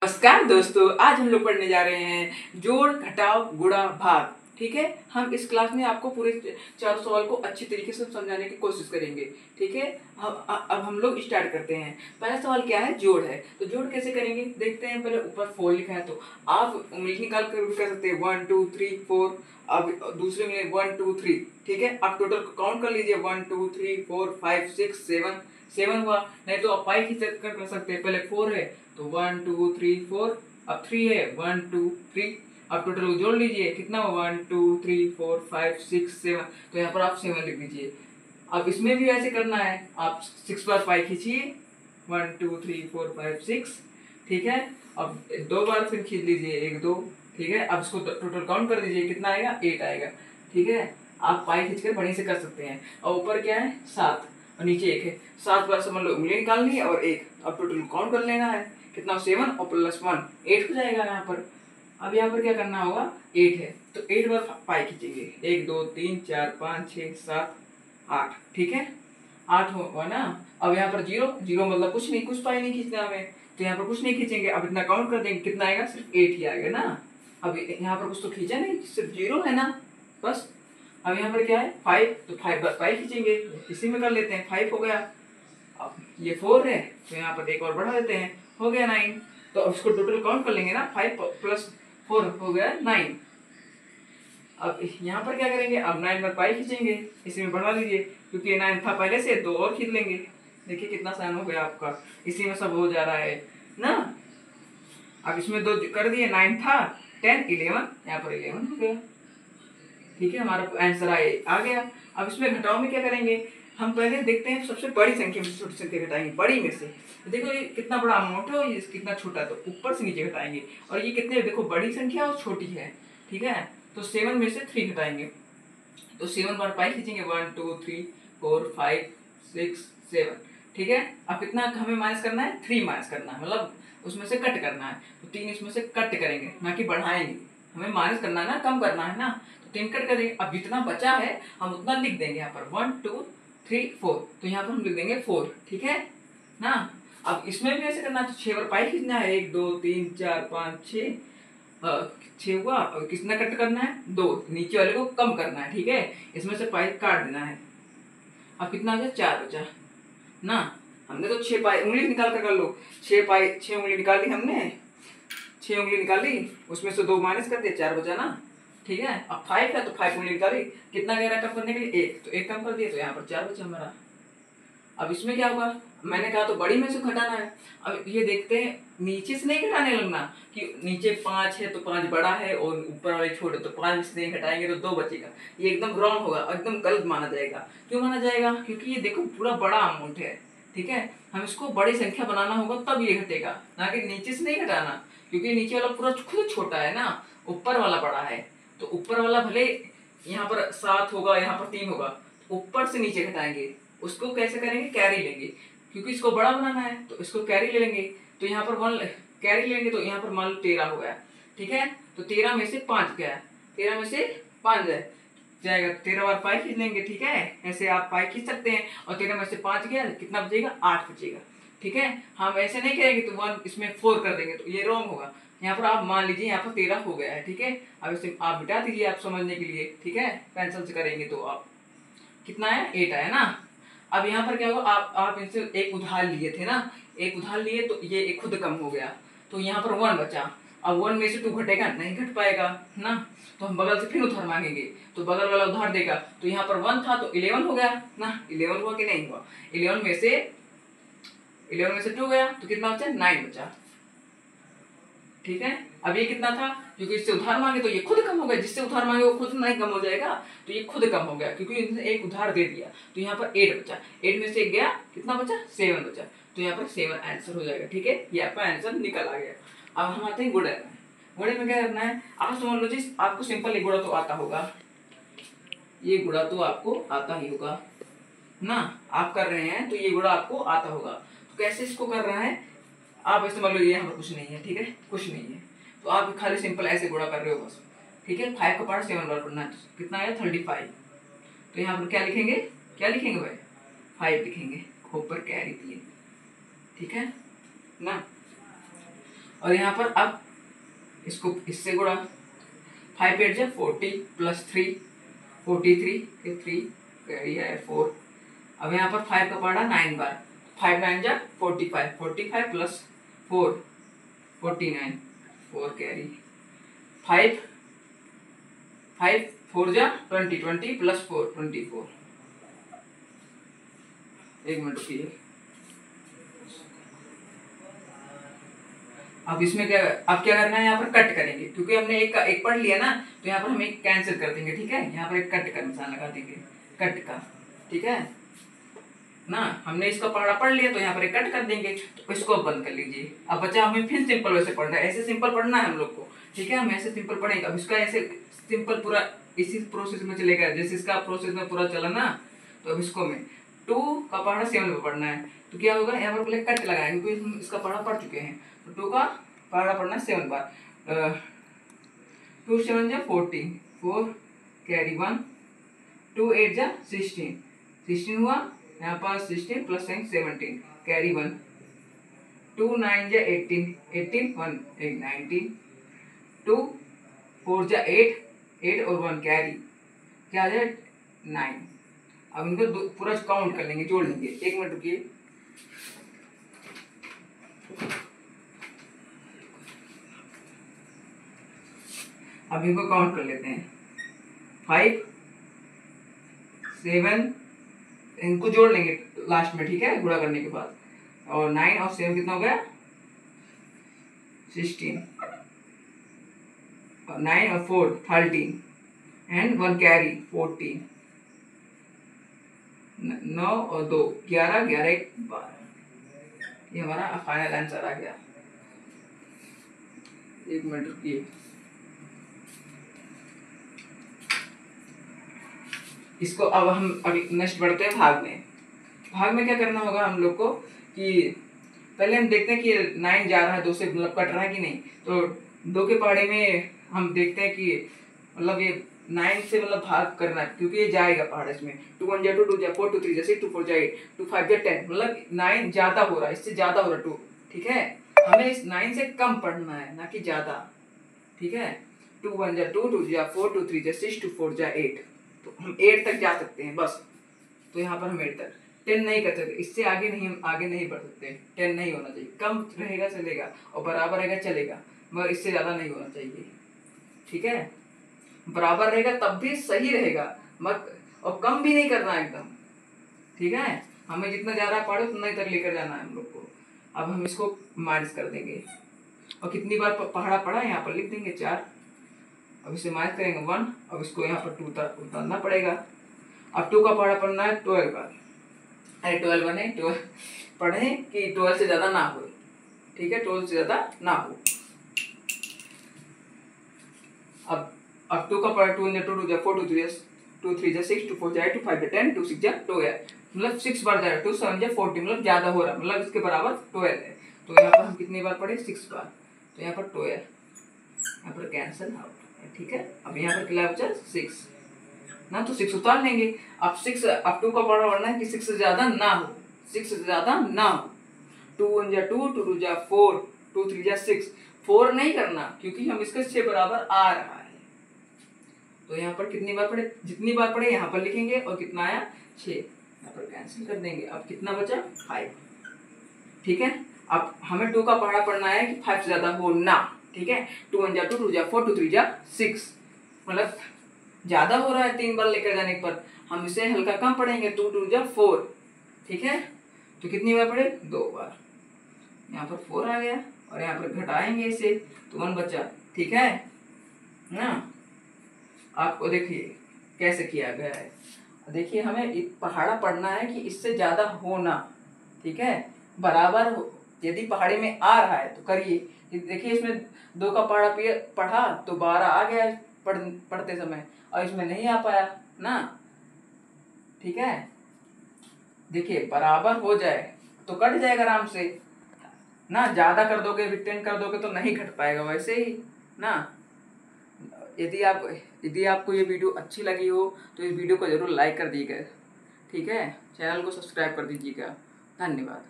नमस्कार दोस्तों, आज हम लोग पढ़ने जा रहे हैं जोड़ घटाव गुणा भाग। ठीक है, हम इस क्लास में आपको पूरे चारों सवाल को अच्छी तरीके से समझाने की कोशिश करेंगे। ठीक है, अब हम लोग स्टार्ट करते हैं। पहला सवाल क्या है? जोड़ है। तो जोड़ कैसे करेंगे देखते हैं। पहले ऊपर 4 लिखा है तो आप उंगली निकाल कर भी कर सकते हैं 1 2 3 4। अब दूसरे में 1 2 3। ठीक है, आप टोटल काउंट कर लीजिए 1 2 3 4 5 6 7 हुआ। नहीं तो आप 5 ही कर सकते हैं। पहले 4 है तो 1 2 3 4। अब 3 है 1 2 3। अब टोटल को जोड़ लीजिए, कितना हुआ 1 2 3 4 5 6 7। तो यहाँ पर आप 7 लिख दीजिए। अब इसमें भी ऐसे करना है, आप 6 बार 5 खींचिए 1 2 3 4 5 6। ठीक है, अब 2 बार फिर खींच लीजिए 1 2। ठीक है, अब इसको टोटल काउंट कर दीजिए, कितना आएगा 8 आएगा। ठीक है, आप पाई खींचकर बढ़िया से कर सकते हैं। और ऊपर क्या है 7 और नीचे 1 है। 7 बार समझ लो उंगली निकालनी है और 1। अब टोटल काउंट कर लेना है, कितना 7 और प्लस 1 8 हो जाएगा यहाँ पर। अब यहाँ पर क्या करना होगा 8 है तो 8 बार पाई खींचेंगे 1 2 3 4 5 6 7 8। ठीक है, 8 होगा ना। अब यहाँ पर 0 0 मतलब कुछ नहीं, कुछ पाई नहीं खींचना हमें, तो यहाँ पर कुछ नहीं खींचेंगे। अब इतना काउंट कर देंगे, कितना आएगा सिर्फ 8 ही आएगा ना। अब यहाँ पर कुछ तो खींचा नहीं, सिर्फ 0 है ना बस। अब यहाँ पर क्या है 5 तो 5 बार पाई खींचेंगे, इसी में कर लेते हैं 5 हो गया। अब ये 4 है तो यहाँ पर एक और बढ़ा देते हैं, हो गया 9। तो अब इसको टोटल काउंट कर लेंगे ना, 5 प्लस 4 हो गया 9। अब यहाँ पर क्या करेंगे, अब 9 बार पाई खींचेंगे, इसी में बढ़ा लीजिए क्योंकि ये 9 था पहले से, 2 और खींच लेंगे। देखिए कितना आसान हो गया आपका, इसी में सब हो जा रहा है ना। अब इसमें 2 कर दिए, 9 था 10 11, यहाँ पर 11 हो गया। ठीक है, हमारा आंसर आ गया। अब इसमें घटाव में क्या करेंगे, हम पहले देखते हैं सबसे बड़ी संख्या में से छोटी संख्या घटाएंगे बड़ी में से। देखो ये कितना बड़ा अमाउंट है और ये कितना छोटा, तो ऊपर से नीचे घटाएंगे। और ये कितने, देखो बड़ी संख्या और छोटी है। ठीक है, तो 7 में से 3 घटाएंगे तो 7 बार पाई खींचेंगे 1 2 3 4 5 6 7। ठीक है, अब कितना हमें माइनस करना है, 3 माइनस करना है, मतलब उसमें से कट करना है। तो 3 इसमें से कट करेंगे, ना कि बढ़ाएंगे। हमें माइनस करना है ना, कम करना है ना, तो 3 कट करेंगे। अब जितना बचा है हम उतना लिख देंगे यहाँ पर 1 2 3 4। तो यहाँ पर हम लिख देंगे 4। ठीक है ना। अब इसमें भी ऐसे करना है, तो 6 बार पाई खींचना है 1 2 3 4 5 6। 6 हुआ और कितना कट करना है 2, नीचे वाले को कम करना है। ठीक है, इसमें से पाई काट देना है। अब कितना बचा 4 बचा ना। हमने तो 6 पाई उंगली निकाल कर लो, 6 उंगली निकाल ली हमने, 6 उंगली निकाली, उसमें से 2 माइनस कर दिया, 4 बचा ना। ठीक है, अब 5 है तो 5 उंगली निकाली, कितना गहरा कम करने के लिए 1, तो 1 कम कर दिया तो यहाँ पर 4 बचा हमारा। अब इसमें क्या होगा, मैंने कहा तो बड़ी में से घटाना है। अब ये देखते हैं, नीचे से नहीं घटाने लगना कि नीचे 5 है तो 5 बड़ा है और ऊपर वाले छोटे, तो 5 में से नहीं घटाएंगे तो 2 बचेगा। ये एकदम रॉन्ग होगा, एकदम गलत माना जाएगा। क्यों माना जाएगा, क्योंकि ये देखो पूरा बड़ा अमाउंट है। ठीक है, हम इसको बड़ी संख्या बनाना होगा तब ये घटेगा, ना कि नीचे से नहीं घटाना। क्योंकि नीचे वाला पूरा खुद छोटा है ना, ऊपर वाला बड़ा है। तो ऊपर वाला भले यहाँ पर 7 होगा, यहाँ पर 3 होगा, ऊपर से नीचे घटाएंगे। उसको कैसे करेंगे, कैरी लेंगे, क्योंकि इसको बड़ा बनाना है तो इसको कैरी ले लेंगे। तो यहाँ पर 1 कैरी लेंगे तो यहाँ पर मान लो 13 हो गया। ठीक है, तो 13 में से 5 गया, 13 में से 5 जाएगा, 13 बार पाई खींच लेंगे। ठीक है, ऐसे आप पाई खींच सकते हैं। और 13 में से 5 गया, कितना बचेगा 8 बचेगा। ठीक है, हम ऐसे नहीं करेंगे तो 1 इसमें 4 कर देंगे तो ये रॉन्ग होगा। यहाँ पर आप मान लीजिए यहाँ पर 13 हो गया है। ठीक है, अब इसे आप बिटा दीजिए आप समझने के लिए। ठीक है, पेंसिल से करेंगे तो आप कितना है 8 आया ना। अब यहाँ पर क्या होगा, आप इनसे एक उधार लिए थे ना, एक उधार लिए तो ये एक खुद कम हो गया, तो यहाँ पर 1 बचा। अब 1 में से 2 घटेगा, नहीं घट पाएगा ना, तो हम बगल से फिर उधार मांगेंगे तो बगल वाला उधार देगा। तो यहाँ पर 1 था तो 11 हो गया ना, 11 हुआ कि नहीं हुआ। 11 में से 2 गया तो कितना बचा 9 बचा। ठीक है, अब ये कितना था, क्योंकि इससे उधार मांगे तो ये खुद कम हो गया, जिससे उधार मांगे वो खुद नहीं कम हो जाएगा, तो ये खुद कम हो गया क्योंकि इसने एक उधार दे दिया। तो यहाँ पर 8 बचा, 8 में से 1 गया, कितना बचा 7 बचा, तो यहाँ पर 7 आंसर हो जाएगा। ठीक है, ये आपका आंसर निकल आ गया। अब हम आते हैं गुणे में। गुणे में क्या करना है, आप समझ लो जी, आपको सिंपल गुणा तो आता होगा, ये गुणा तो आपको आता ही होगा ना, आप कर रहे हैं तो ये गुणा आपको आता होगा। तो कैसे इसको कर रहा है, आप ऐसे मान लो ये यहाँ पर कुछ नहीं है। ठीक है, कुछ नहीं है तो आप खाली सिंपल ऐसे गुणा कर रहे हो बस। ठीक है, 5 का पार्ट 7 बार पढ़ना है, कितना आया 35। तो यहाँ पर क्या लिखेंगे, क्या लिखेंगे भाई 5 लिखेंगे, ऊपर कैरी दिए। ठीक है ना। और यहाँ पर अब इसको इससे गुणा, 5 8 जा 40 प्लस 3 43 के 3 कैरी है 4। अब यहाँ पर 5 का पड़ा 9 बार, 5 9 जा 45 45 प्लस 4 49 4 कैरी 5 5 4 जा 20 20 प्लस 4 24। एक मिनट रुकिए। अब इसमें क्या, अब क्या करना है, यहाँ पर कट करेंगे क्योंकि हमने एक पढ़ लिया ना, तो यहाँ पर हम एक कैंसिल कर देंगे। ठीक है, यहाँ पर एक कट का निशान लगा देंगे, कट का। ठीक है ना, हमने इसका पढ़ा पढ़ लिया तो यहाँ पर एक कट कर देंगे, तो इसको बंद कर लीजिए। अब बच्चा हमें फिर सिंपल वैसे पढ़ना है, ऐसे सिंपल पढ़ना है हम लोग को। ठीक है, हम ऐसे सिंपल पढ़ेंगे। अब इसका ऐसे सिंपल पूरा इसी प्रोसेस में चलेगा जैसे इसका प्रोसेस में पूरा चला ना। तो अब इसको में 2 का पढ़ा 7 में पढ़ना है, तो क्या होगा, यहाँ पर पहले कट लगाएंगे क्योंकि हम इसका पढ़ा पढ़ चुके हैं। तो 2 का पढ़ा पढ़ना 7 बार, 2 7 जा 14 4 कैरी 1 2 8 जा 16 16 हुआ, यहाँ पर 16 प्लस 17 कैरी 1 2 9 जा 18 18 1 8 19 2 4 जा 8 8 और 1 कैरी, क्या आ जाए 9। अब इनको पूरा काउंट कर लेंगे, जोड़ लेंगे। एक मिनट रुकिए। अब इनको काउंट कर लेते हैं, 5 7 इनको जोड़ लेंगे लास्ट में। ठीक है, गुणा करने के बाद, और 9 और 7 कितना हो गया 16 और 9 और 4 13 एंड 1 कैरी 14 9 और 2 11 11 1 12। ये हमारा फाइनल आंसर आ गया। एक मिनट रुकिए। इसको अब हम अभी नेक्स्ट बढ़ते हैं भाग में। भाग में क्या करना होगा हम लोग को कि पहले हम देखते हैं कि 9 जा रहा है 2 से, मतलब कट रहा है कि नहीं। तो 2 के पहाड़े में हम देखते हैं कि मतलब ये 9 से मतलब भाग करना है क्योंकि ये जाएगा पहाड़ इसमें। 2 1 जा 2 2 जा 4 2 3 जा 6 2 4 जा 8 2 5 जा 10, मतलब 9 ज्यादा हो रहा है, इससे ज्यादा हो रहा है 2। ठीक है, हमें इस 9 से कम पढ़ना है ना कि ज्यादा। ठीक है, 2 1 जा 2 2 जा 4 2 3 जा 6 2 4 जा 8, तो हम 8 तक जा सकते हैं बस। तो यहाँ पर हम 8 तक, 10 नहीं कर सकते, इससे आगे नहीं बढ़ सकते। 10 नहीं होना चाहिए, कम रहेगा चलेगा और बराबर रहेगा चलेगा, मगर इससे ज़्यादा नहीं होना चाहिए। ठीक है, बराबर रहेगा तब भी सही रहेगा, मत और कम भी नहीं करना एकदम। ठीक है, हमें जितना ज़्यादा पढ़े उतना ही तक लेकर जाना है हम लोग को। अब हम इसको माइनस कर देंगे और कितनी बार पहाड़ा पड़ा यहाँ पर लिख देंगे 4। अब इसे माइनस करेंगे 1, अब इसको यहाँ पर 2 उतारना पड़ेगा। अब 2 का पहाड़ा पढ़ना है 12 बार, अरे 12 बने 12 पढ़े कि 12 से ज्यादा ना हो। ठीक है, 12 से ज्यादा ना हो। अब 2 का पढ़ा 2 2 2 4 2 3 2 3 जा 6 2 4 जा 8 2 5 जा 10 2 6 जा 12, मतलब 6 बार जाएगा। 2 7 जा 40, मतलब ज्यादा हो रहा है, मतलब इसके बराबर 12 है। तो यहाँ पर हम कितनी बार पढ़े 6 बार, तो यहाँ पर 12 यहाँ पर कैंसिल आउट। ठीक है, अब यहाँ पर कितना बचा 6 ना, तो 6 उतार लेंगे। अब 6 अब 2 का पढ़ा पढ़ना है कि 6 से ज्यादा ना हो, 6 से ज्यादा ना हो। 2 1 जा 2 2 2 जा 4 2 3 जा 6, 4 नहीं करना क्योंकि हम इसके 6 बराबर आ रहा है। तो यहाँ पर कितनी बार पढ़े, जितनी बार पढ़े यहाँ पर लिखेंगे और कितना आया 6, यहाँ पर कैंसिल कर देंगे। अब कितना बचा 5। ठीक है, अब हमें 2 का पढ़ा पढ़ना है कि 5 से ज्यादा हो ना। ठीक है, 2 1 जा 2 2 जा 4 2 3 जा 6, मतलब ज्यादा हो रहा है 3 बार लेकर जाने पर, हम इसे हल्का कम पढ़ेंगे 2 2 जा 4। ठीक है, तो कितनी बार पढ़े 2 बार, यहाँ पर 4 आ गया और यहाँ पर घटाएंगे इसे तो 1 बचा। ठीक है ना, आपको देखिए कैसे किया गया है। देखिए हमें पहाड़ा पढ़ना है कि इससे ज्यादा होना। ठीक है, बराबर हो, यदि पहाड़ी में आ रहा है तो करिए। देखिए इसमें 2 का पहाड़ा पढ़ा तो 12 आ गया पढ़ते समय, और इसमें नहीं आ पाया ना। ठीक है, देखिए बराबर हो जाए तो कट जाएगा आराम से ना, ज्यादा कर दोगे 10 कर दोगे तो नहीं घट पाएगा वैसे ही ना। यदि आपको ये वीडियो अच्छी लगी हो तो इस वीडियो को जरूर लाइक कर दीजिएगा। ठीक है, चैनल को सब्सक्राइब कर दीजिएगा। धन्यवाद।